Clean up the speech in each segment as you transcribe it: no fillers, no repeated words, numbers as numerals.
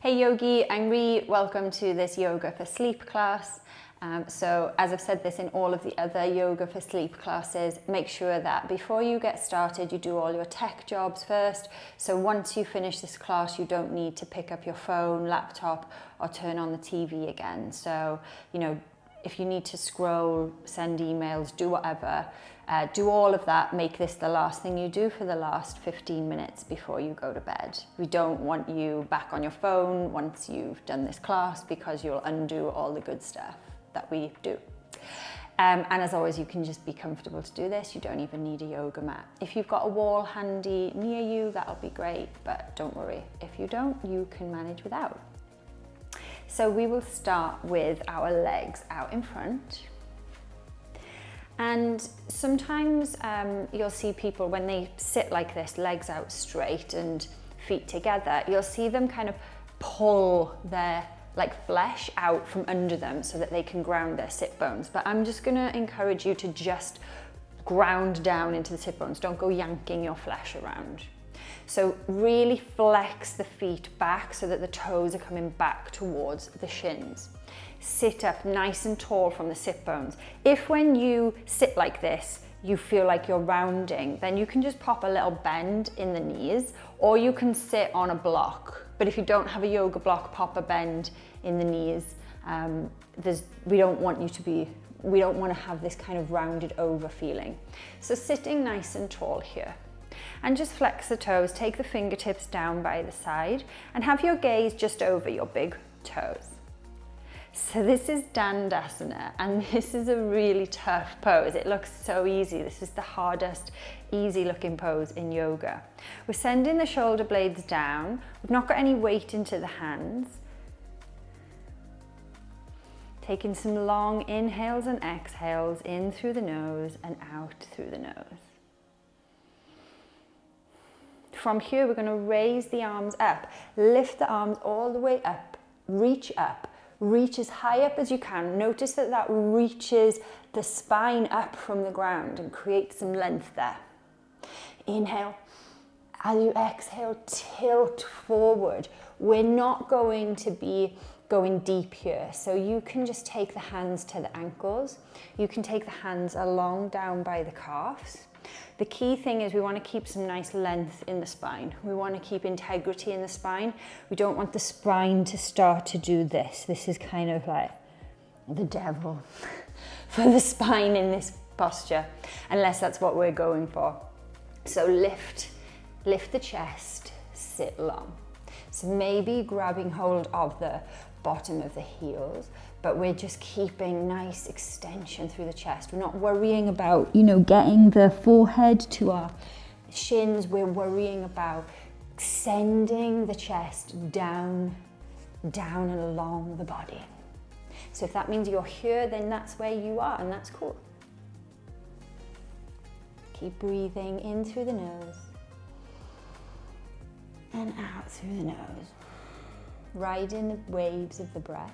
Hey Yogi, welcome to this Yoga for Sleep class. So as I've said this in all of the other Yoga for Sleep classes, make sure that before you get started, you do all your tech jobs first. So once you finish this class, you don't need to pick up your phone, laptop, or turn on the TV again. So, if you need to scroll, send emails, do whatever, do all of that, make this the last thing you do for the last 15 minutes before you go to bed. We don't want you back on your phone once you've done this class because you'll undo all the good stuff that we do. And as always, you can just be comfortable to do this. You don't even need a yoga mat. If you've got a wall handy near you, that'll be great, but don't worry. If you don't, you can manage without. So we will start with our legs out in front. And sometimes you'll see people when they sit like this, legs out straight and feet together, you'll see them kind of pull their flesh out from under them so that they can ground their sit bones. But I'm just gonna encourage you to just ground down into the sit bones. Don't go yanking your flesh around. So really flex the feet back so that the toes are coming back towards the shins. Sit up nice and tall from the sit bones. If when you sit like this, you feel like you're rounding, then you can just pop a little bend in the knees, or you can sit on a block. But if you don't have a yoga block, pop a bend in the knees. We don't want to have this kind of rounded over feeling. So sitting nice and tall here. And just flex the toes, take the fingertips down by the side and have your gaze just over your big toes. So this is Dandasana, and this is a really tough pose. It looks so easy. This is the hardest, easy looking pose in yoga. We're sending the shoulder blades down. We've not got any weight into the hands. Taking some long inhales and exhales in through the nose and out through the nose. From here, we're going to raise the arms up, lift the arms all the way up, reach as high up as you can. Notice that that reaches the spine up from the ground and creates some length there. Inhale. As you exhale, tilt forward. We're not going to be going deep here, so you can just take the hands to the ankles. You can take the hands along down by the calves. The key thing is we want to keep some nice length in the spine. We want to keep integrity in the spine. We don't want the spine to start to do this. This is kind of like the devil for the spine in this posture, unless that's what we're going for. So lift the chest, sit long. So maybe grabbing hold of the bottom of the heels, but we're just keeping nice extension through the chest. We're not worrying about, getting the forehead to our shins. We're worrying about sending the chest down and along the body. So if that means you're here, then that's where you are, and that's cool. Keep breathing in through the nose and out through the nose. Ride in the waves of the breath.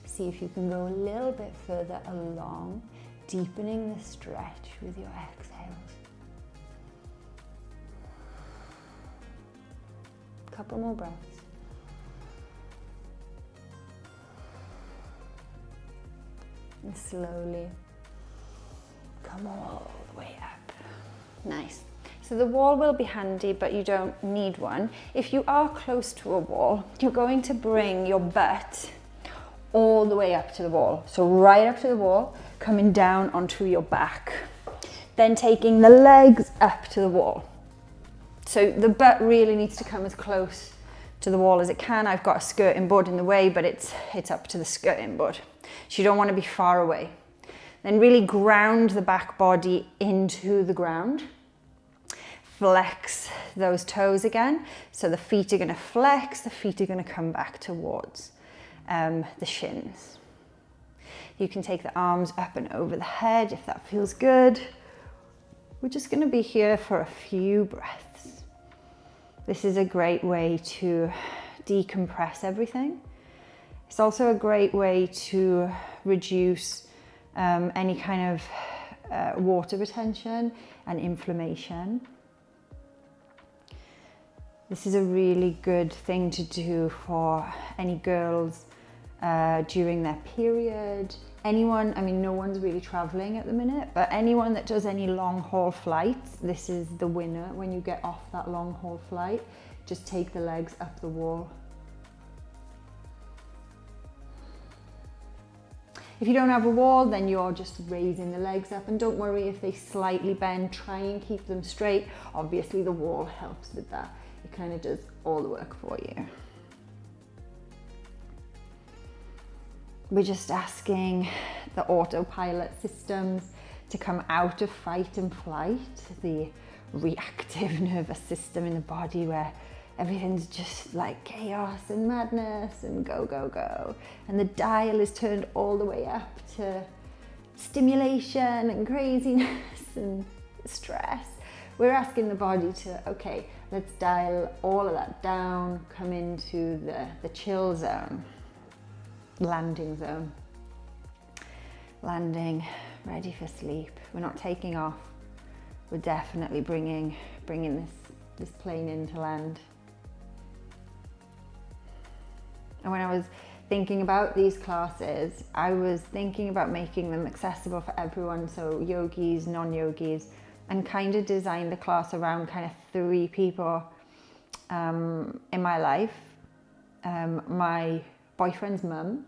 See if you can go a little bit further along, deepening the stretch with your exhales. Couple more breaths. And slowly come all the way up. Nice. So the wall will be handy, but you don't need one. If you are close to a wall, you're going to bring your butt all the way up to the wall. So right up to the wall, coming down onto your back. Then taking the legs up to the wall. So the butt really needs to come as close to the wall as it can. I've got a skirting board in the way, but it's up to the skirting board. So you don't want to be far away. Then really ground the back body into the ground. Flex those toes again. So the feet are going to flex, the feet are going to come back towards the shins. You can take the arms up and over the head if that feels good. We're just going to be here for a few breaths. This is a great way to decompress everything. It's also a great way to reduce any kind of water retention and inflammation. This is a really good thing to do for any girls during their period. Anyone, I mean, no one's really traveling at the minute, but anyone that does any long haul flights, this is the winner. When you get off that long haul flight, just take the legs up the wall. If you don't have a wall, then you're just raising the legs up, and don't worry if they slightly bend, try and keep them straight. Obviously the wall helps with that. It kind of does all the work for you. We're just asking the autopilot systems to come out of fight and flight, the reactive nervous system in the body where everything's just like chaos and madness and go, go, go. And the dial is turned all the way up to stimulation and craziness and stress. We're asking the body to, okay, let's dial all of that down, come into the chill zone, landing zone. Landing, ready for sleep. We're not taking off. We're definitely bringing this plane into land. And when I was thinking about these classes, I was thinking about making them accessible for everyone, so yogis, non-yogis, and kind of designed the class around kind of 3 people in my life. My boyfriend's mum,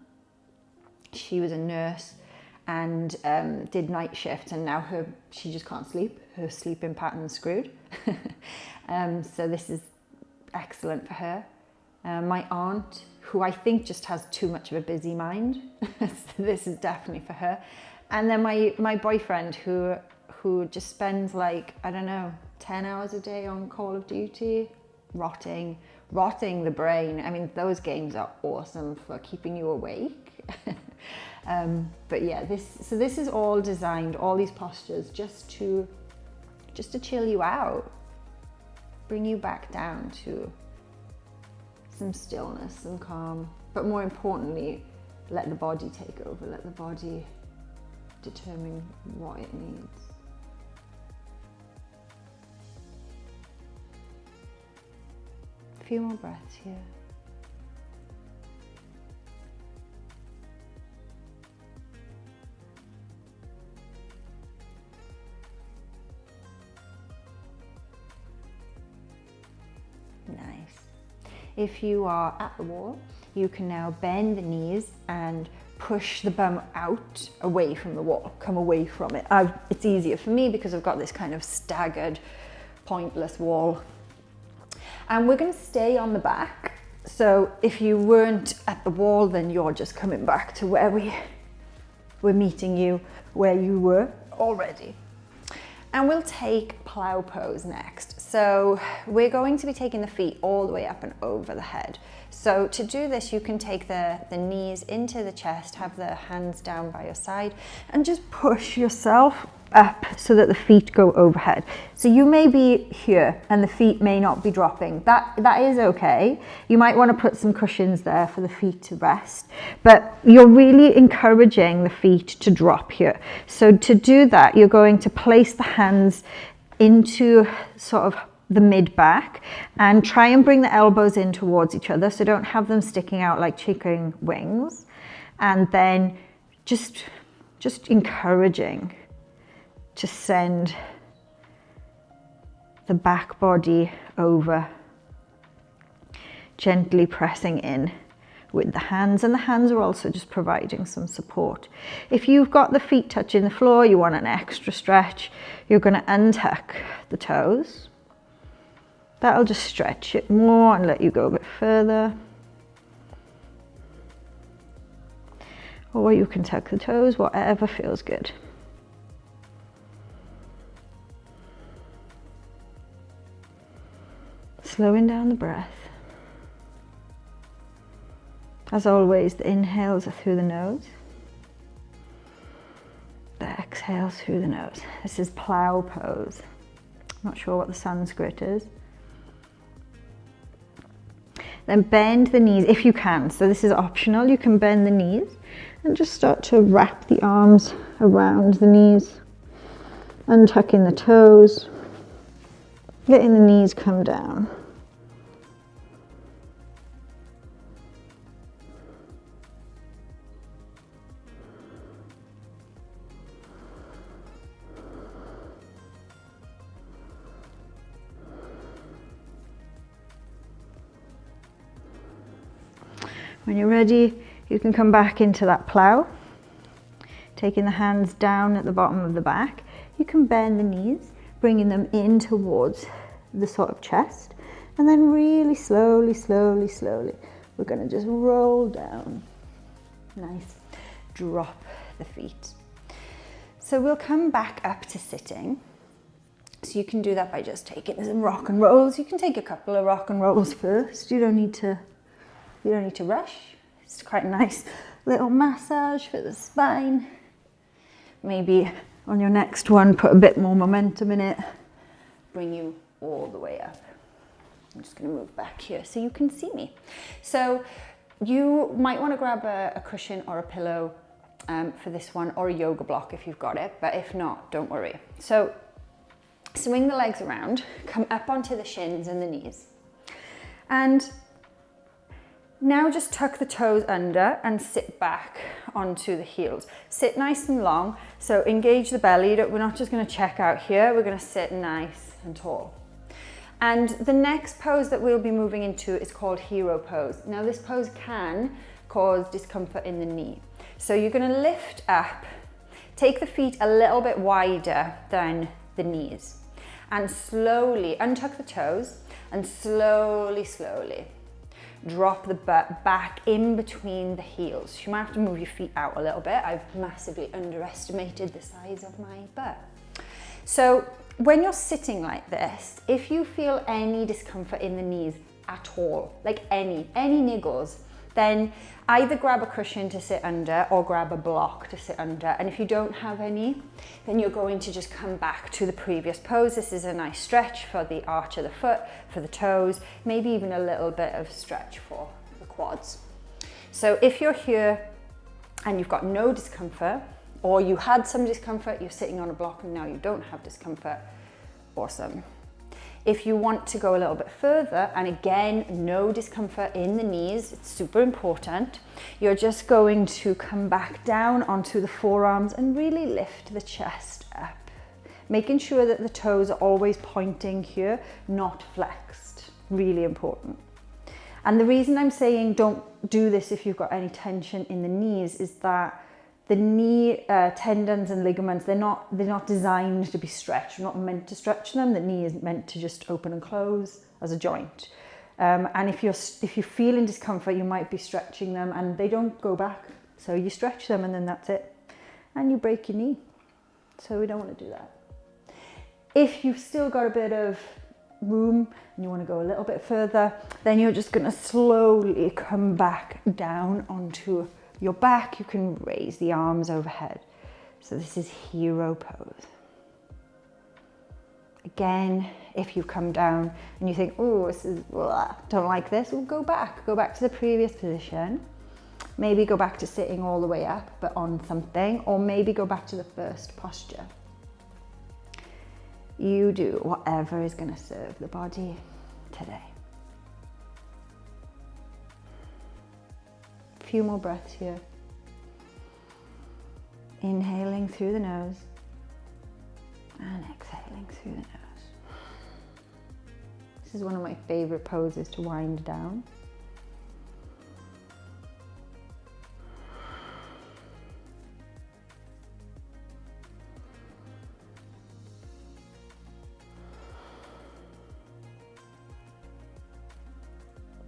she was a nurse and did night shifts, and now she just can't sleep. Her sleeping pattern's screwed. So this is excellent for her. My aunt, who I think just has too much of a busy mind. So this is definitely for her. And then my boyfriend who just spends like, I don't know, 10 hours a day on Call of Duty, rotting the brain. I mean, those games are awesome for keeping you awake. But yeah, this is all designed, all these postures, just to chill you out, bring you back down to some stillness and calm, but more importantly, let the body take over, let the body determine what it needs. A few more breaths here. Nice. If you are at the wall, you can now bend the knees and push the bum out away from the wall, come away from it. It's easier for me because I've got this kind of staggered, pointless wall. And we're going to stay on the back. So if you weren't at the wall, then you're just coming back to where we're meeting you, where you were already. And we'll take Plow Pose next. So we're going to be taking the feet all the way up and over the head. So to do this, you can take the knees into the chest, have the hands down by your side, and just push yourself up so that the feet go overhead. So you may be here and the feet may not be dropping. That is okay. You might want to put some cushions there for the feet to rest, but you're really encouraging the feet to drop here. So to do that, you're going to place the hands into sort of the mid back and try and bring the elbows in towards each other, so don't have them sticking out like chicken wings. And then just encouraging to send the back body over, gently pressing in with the hands, and the hands are also just providing some support. If you've got the feet touching the floor, you want an extra stretch, you're going to untuck the toes. That'll just stretch it more and let you go a bit further. Or you can tuck the toes, whatever feels good. Slowing down the breath. As always, the inhales are through the nose. The exhales through the nose. This is Plow Pose. I'm not sure what the Sanskrit is. Then bend the knees if you can. So this is optional. You can bend the knees and just start to wrap the arms around the knees, untucking the toes, letting the knees come down. When you're ready, you can come back into that plow, taking the hands down at the bottom of the back. You can bend the knees, bringing them in towards the sort of chest, and then really slowly, slowly, slowly, we're going to just roll down. Nice. Drop the feet. So we'll come back up to sitting. So you can do that by just taking some rock and rolls. You can take a couple of rock and rolls first. You don't need to rush. It's quite a nice little massage for the spine. Maybe on your next one, put a bit more momentum in it. Bring you all the way up. I'm just going to move back here so you can see me. So you might want to grab a cushion or a pillow for this one, or a yoga block if you've got it, but if not, don't worry. So swing the legs around, come up onto the shins and the knees. And now just tuck the toes under and sit back onto the heels. Sit nice and long, so engage the belly. We're not just going to check out here, we're going to sit nice and tall. And the next pose that we'll be moving into is called hero pose. Now this pose can cause discomfort in the knee. So you're going to lift up, take the feet a little bit wider than the knees, and slowly untuck the toes and slowly, slowly drop the butt back in between the heels. You might have to move your feet out a little bit. I've massively underestimated the size of my butt. So when you're sitting like this, if you feel any discomfort in the knees at all, like any niggles, then either grab a cushion to sit under or grab a block to sit under. And if you don't have any, then you're going to just come back to the previous pose. This is a nice stretch for the arch of the foot, for the toes, maybe even a little bit of stretch for the quads. So if you're here and you've got no discomfort, or you had some discomfort, you're sitting on a block and now you don't have discomfort, awesome. If you want to go a little bit further, and again, no discomfort in the knees, it's super important, you're just going to come back down onto the forearms and really lift the chest up, making sure that the toes are always pointing here, not flexed. Really important. And the reason I'm saying don't do this if you've got any tension in the knees is that the knee tendons and ligaments, they're not designed to be stretched. We're not meant to stretch them. The knee is meant to just open and close as a joint. And if you're feeling discomfort, you might be stretching them and they don't go back. So you stretch them and then that's it. And you break your knee. So we don't want to do that. If you've still got a bit of room and you want to go a little bit further, then you're just going to slowly come back down onto your back. You can raise the arms overhead. So this is hero pose. Again, if you come down and you think, oh, this is, don't like this, well, go back to the previous position. Maybe go back to sitting all the way up, but on something, or maybe go back to the first posture. You do whatever is going to serve the body today. Few more breaths here. Inhaling through the nose and exhaling through the nose. This is one of my favorite poses to wind down.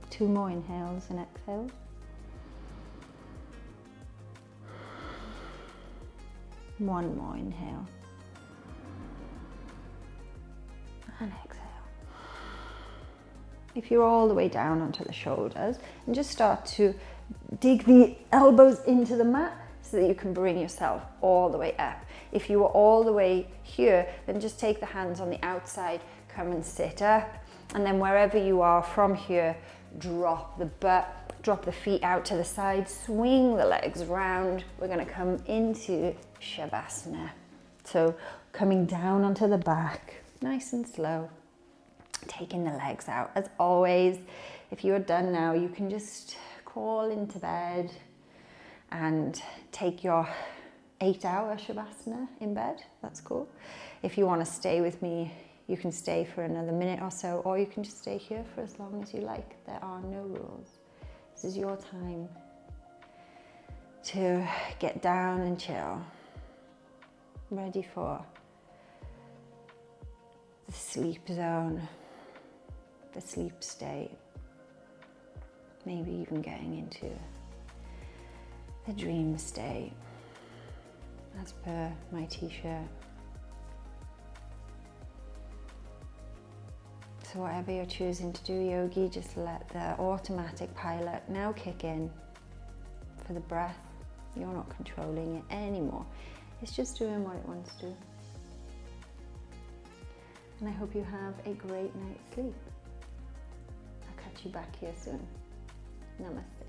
Two more inhales and exhales. One more inhale and exhale. If you're all the way down onto the shoulders, and just start to dig the elbows into the mat so that you can bring yourself all the way up. If you were all the way here, then just take the hands on the outside, come and sit up, and then wherever you are from here, drop the butt, drop the feet out to the side, swing the legs round. We're going to come into Shavasana. So coming down onto the back, nice and slow, taking the legs out. As always, if you are done now, you can just crawl into bed and take your 8-hour Shavasana in bed. That's cool. If you want to stay with me, you can stay for another minute or so, or you can just stay here for as long as you like. There are no rules. This is your time to get down and chill. Ready for the sleep zone, the sleep state. Maybe even getting into the dream state, as per my t-shirt. So whatever you're choosing to do, yogi, just let the automatic pilot now kick in for the breath. You're not controlling it anymore. It's just doing what it wants to. And I hope you have a great night's sleep. I'll catch you back here soon. Namaste.